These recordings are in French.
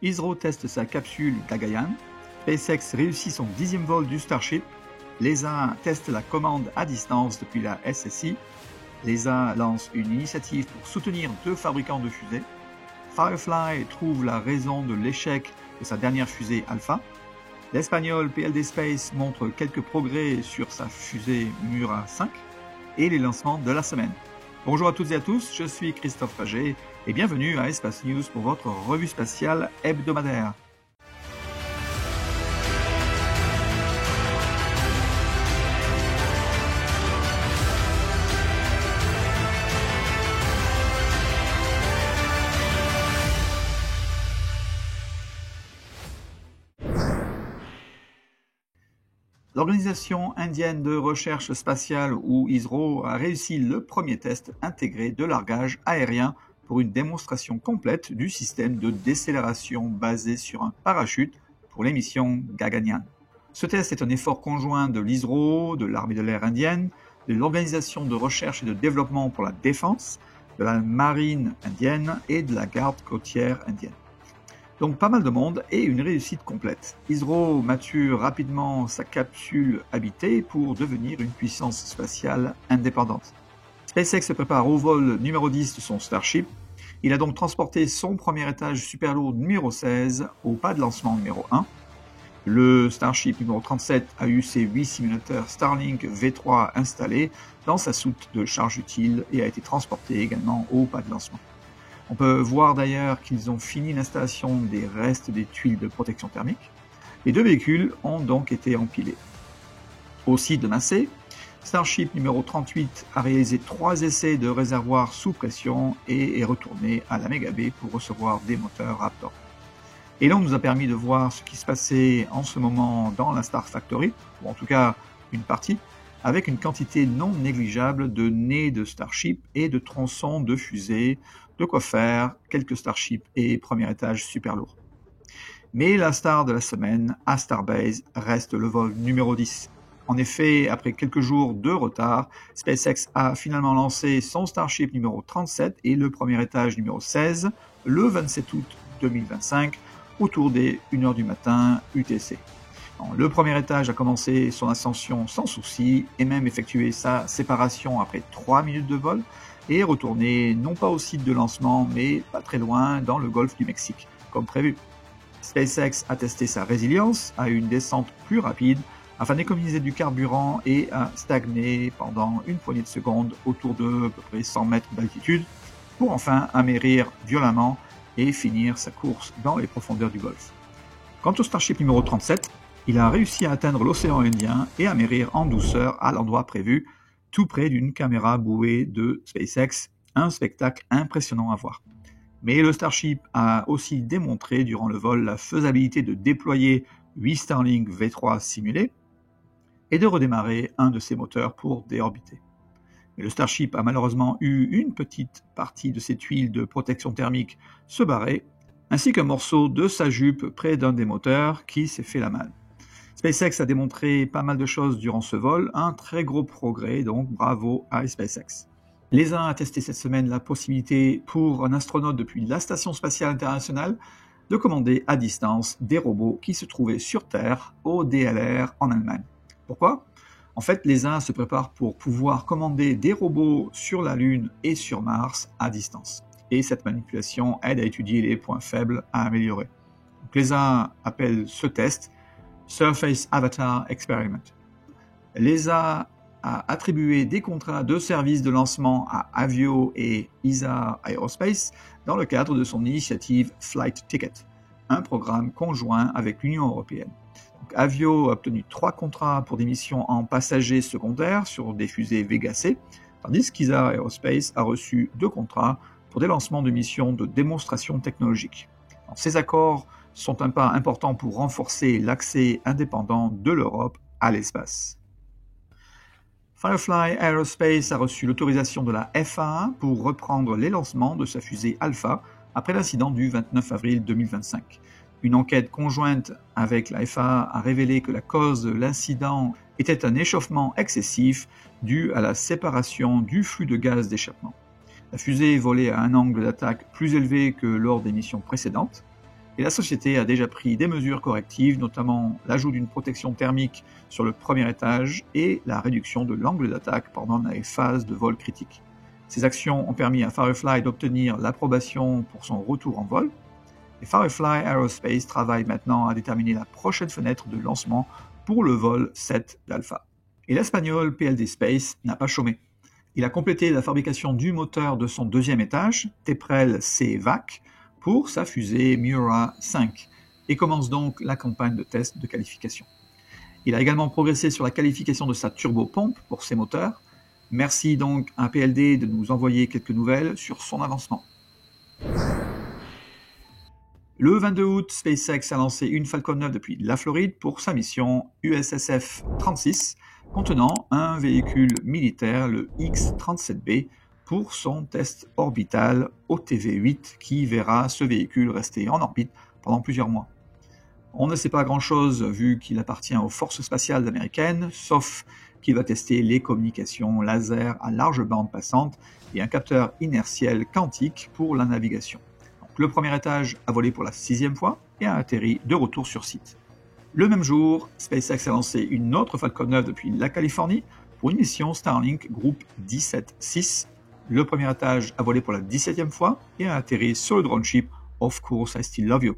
ISRO teste sa capsule Gaganyaan, SpaceX réussit son 10e vol du Starship, l'ESA teste la commande à distance depuis la SSI, l'ESA lance une initiative pour soutenir 2 fabricants de fusées, Firefly trouve la raison de l'échec de sa dernière fusée Alpha, l'espagnol PLD Space montre quelques progrès sur sa fusée Mura 5, et les lancements de la semaine. Bonjour à toutes et à tous, je suis Christophe Paget et bienvenue à Espace News pour votre revue spatiale hebdomadaire. L'Organisation indienne de recherche spatiale, ou ISRO, a réussi le premier test intégré de largage aérien pour une démonstration complète du système de décélération basé sur un parachute pour les missions Gaganyaan. Ce test est un effort conjoint de l'ISRO, de l'armée de l'air indienne, de l'Organisation de recherche et de développement pour la défense, de la marine indienne et de la garde côtière indienne. Donc pas mal de monde et une réussite complète. ISRO mature rapidement sa capsule habitée pour devenir une puissance spatiale indépendante. SpaceX se prépare au vol numéro 10 de son Starship. Il a donc transporté son premier étage super lourd numéro 16 au pas de lancement numéro 1. Le Starship numéro 37 a eu ses 8 simulateurs Starlink V3 installés dans sa soute de charge utile et a été transporté également au pas de lancement. On peut voir d'ailleurs qu'ils ont fini l'installation des restes des tuiles de protection thermique. Les 2 véhicules ont donc été empilés. Au site de Massey, Starship numéro 38 a réalisé 3 essais de réservoir sous pression et est retourné à la Mega Bay pour recevoir des moteurs Raptor. Et l'on nous a permis de voir ce qui se passait en ce moment dans la Star Factory, ou en tout cas une partie, avec une quantité non négligeable de nez de Starship et de tronçons de fusée, de quoi faire quelques Starships et premier étage super lourd. Mais la star de la semaine, à Starbase, reste le vol numéro 10. En effet, après quelques jours de retard, SpaceX a finalement lancé son Starship numéro 37 et le premier étage numéro 16 le 27 août 2025, autour des 1h du matin UTC. Le premier étage a commencé son ascension sans souci et même effectué sa séparation après 3 minutes de vol et est retourné non pas au site de lancement mais pas très loin dans le golfe du Mexique, comme prévu. SpaceX a testé sa résilience à une descente plus rapide afin d'économiser du carburant et a stagné pendant une poignée de secondes autour de à peu près 100 mètres d'altitude pour enfin amérir violemment et finir sa course dans les profondeurs du golfe. Quant au Starship numéro 37, il a réussi à atteindre l'océan Indien et amérir en douceur à l'endroit prévu, tout près d'une caméra bouée de SpaceX, un spectacle impressionnant à voir. Mais le Starship a aussi démontré durant le vol la faisabilité de déployer 8 Starlink V3 simulés et de redémarrer un de ses moteurs pour déorbiter. Mais le Starship a malheureusement eu une petite partie de ses tuiles de protection thermique se barrer, ainsi qu'un morceau de sa jupe près d'un des moteurs qui s'est fait la malle. SpaceX a démontré pas mal de choses durant ce vol, un très gros progrès, donc bravo à SpaceX. L'ESA a testé cette semaine la possibilité pour un astronaute depuis la Station spatiale internationale de commander à distance des robots qui se trouvaient sur Terre au DLR en Allemagne. Pourquoi ? En fait, l'ESA se prépare pour pouvoir commander des robots sur la Lune et sur Mars à distance. Et cette manipulation aide à étudier les points faibles à améliorer. Donc, l'ESA appelle ce test Surface Avatar Experiment. L'ESA a attribué des contrats de services de lancement à Avio et ESA Aerospace dans le cadre de son initiative Flight Ticket, un programme conjoint avec l'Union européenne. Donc, Avio a obtenu 3 contrats pour des missions en passagers secondaires sur des fusées Vega C, tandis qu'ESA Aerospace a reçu 2 contrats pour des lancements de missions de démonstration technologique. Donc, ces accords sont un pas important pour renforcer l'accès indépendant de l'Europe à l'espace. Firefly Aerospace a reçu l'autorisation de la FAA pour reprendre les lancements de sa fusée Alpha après l'incident du 29 avril 2025. Une enquête conjointe avec la FAA a révélé que la cause de l'incident était un échauffement excessif dû à la séparation du flux de gaz d'échappement. La fusée volait à un angle d'attaque plus élevé que lors des missions précédentes. Et la société a déjà pris des mesures correctives, notamment l'ajout d'une protection thermique sur le premier étage et la réduction de l'angle d'attaque pendant les phases de vol critique. Ces actions ont permis à Firefly d'obtenir l'approbation pour son retour en vol. Et Firefly Aerospace travaille maintenant à déterminer la prochaine fenêtre de lancement pour le vol 7 d'Alpha. Et l'espagnol PLD Space n'a pas chômé. Il a complété la fabrication du moteur de son deuxième étage, Teprel C-VAC, pour sa fusée Miura 5, et commence donc la campagne de test de qualification. Il a également progressé sur la qualification de sa turbopompe pour ses moteurs. Merci donc à PLD de nous envoyer quelques nouvelles sur son avancement. Le 22 août, SpaceX a lancé une Falcon 9 depuis la Floride pour sa mission USSF-36, contenant un véhicule militaire, le X-37B, pour son test orbital OTV-8 qui verra ce véhicule rester en orbite pendant plusieurs mois. On ne sait pas grand-chose vu qu'il appartient aux forces spatiales américaines, sauf qu'il va tester les communications laser à large bande passante et un capteur inertiel quantique pour la navigation. Donc, le premier étage a volé pour la 6e fois et a atterri de retour sur site. Le même jour, SpaceX a lancé une autre Falcon 9 depuis la Californie pour une mission Starlink Group 17-6. Le premier étage a volé pour la 17e fois et a atterri sur le drone ship Of Course I Still Love You.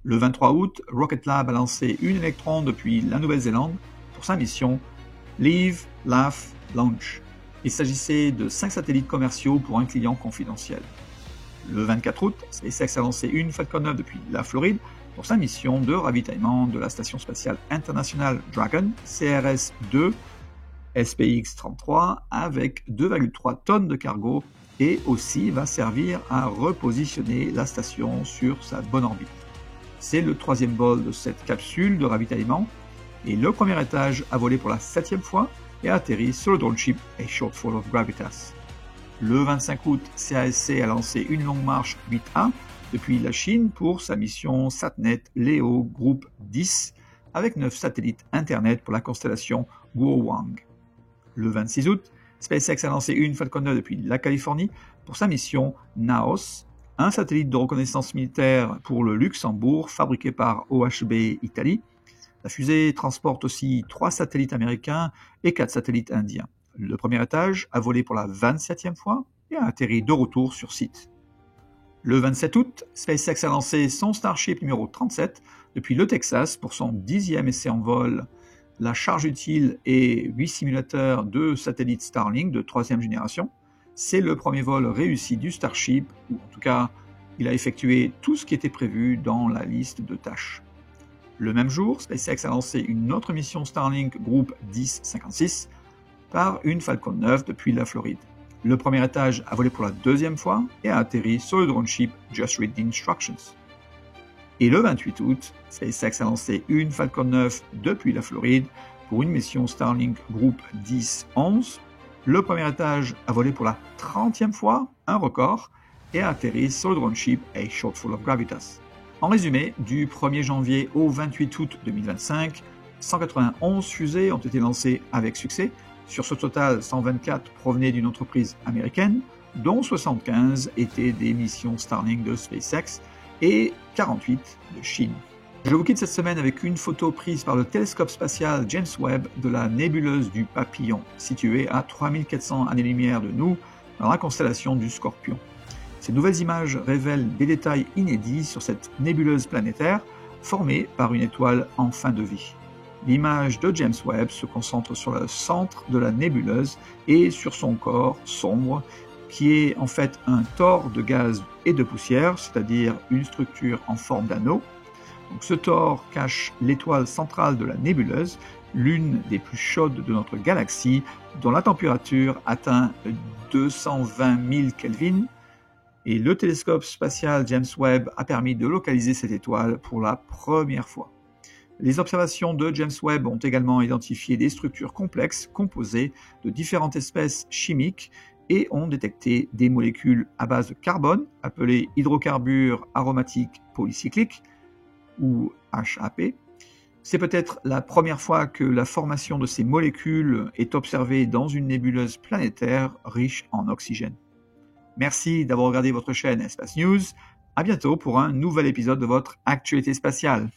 Le 23 août, Rocket Lab a lancé une Electron depuis la Nouvelle-Zélande pour sa mission Live, Laugh, Launch. Il s'agissait de 5 satellites commerciaux pour un client confidentiel. Le 24 août, SpaceX a lancé une Falcon 9 depuis la Floride pour sa mission de ravitaillement de la Station spatiale internationale Dragon, CRS-2, SPX-33, avec 2,3 tonnes de cargo et aussi va servir à repositionner la station sur sa bonne orbite. C'est le 3e vol de cette capsule de ravitaillement et le premier étage a volé pour la 7e fois et a atterri sur le drone ship A Shortfall of Gravitas. Le 25 août, CASC a lancé une longue marche 8A depuis la Chine pour sa mission SatNet Leo Group 10 avec 9 satellites Internet pour la constellation Guowang. Le 26 août, SpaceX a lancé une Falcon 9 depuis la Californie pour sa mission Naos, un satellite de reconnaissance militaire pour le Luxembourg fabriqué par OHB Italie. La fusée transporte aussi 3 satellites américains et 4 satellites indiens. Le premier étage a volé pour la 27e fois et a atterri de retour sur site. Le 27 août, SpaceX a lancé son Starship numéro 37 depuis le Texas pour son 10e essai en vol. La charge utile et 8 simulateurs de satellites Starlink de 3e génération. C'est le premier vol réussi du Starship, ou en tout cas, il a effectué tout ce qui était prévu dans la liste de tâches. Le même jour, SpaceX a lancé une autre mission Starlink Group 1056 par une Falcon 9 depuis la Floride. Le premier étage a volé pour la 2e fois et a atterri sur le drone ship Just Read the Instructions. Et le 28 août, SpaceX a lancé une Falcon 9 depuis la Floride pour une mission Starlink Group 1011. Le premier étage a volé pour la 30e fois, un record, et a atterri sur le drone ship A Shortfall of Gravitas. En résumé, du 1er janvier au 28 août 2025, 191 fusées ont été lancées avec succès. Sur ce total, 124 provenaient d'une entreprise américaine, dont 75 étaient des missions Starlink de SpaceX et 48 de Chine. Je vous quitte cette semaine avec une photo prise par le télescope spatial James Webb de la nébuleuse du Papillon, située à 3400 années-lumière de nous, dans la constellation du Scorpion. Ces nouvelles images révèlent des détails inédits sur cette nébuleuse planétaire formée par une étoile en fin de vie. L'image de James Webb se concentre sur le centre de la nébuleuse et sur son corps sombre, qui est en fait un tore de gaz et de poussière, c'est-à-dire une structure en forme d'anneau. Donc, ce tore cache l'étoile centrale de la nébuleuse, l'une des plus chaudes de notre galaxie, dont la température atteint 220 000 Kelvin. Et le télescope spatial James Webb a permis de localiser cette étoile pour la première fois. Les observations de James Webb ont également identifié des structures complexes composées de différentes espèces chimiques et ont détecté des molécules à base de carbone, appelées hydrocarbures aromatiques polycycliques, ou HAP. C'est peut-être la première fois que la formation de ces molécules est observée dans une nébuleuse planétaire riche en oxygène. Merci d'avoir regardé votre chaîne Espace News. À bientôt pour un nouvel épisode de votre Actualité spatiale.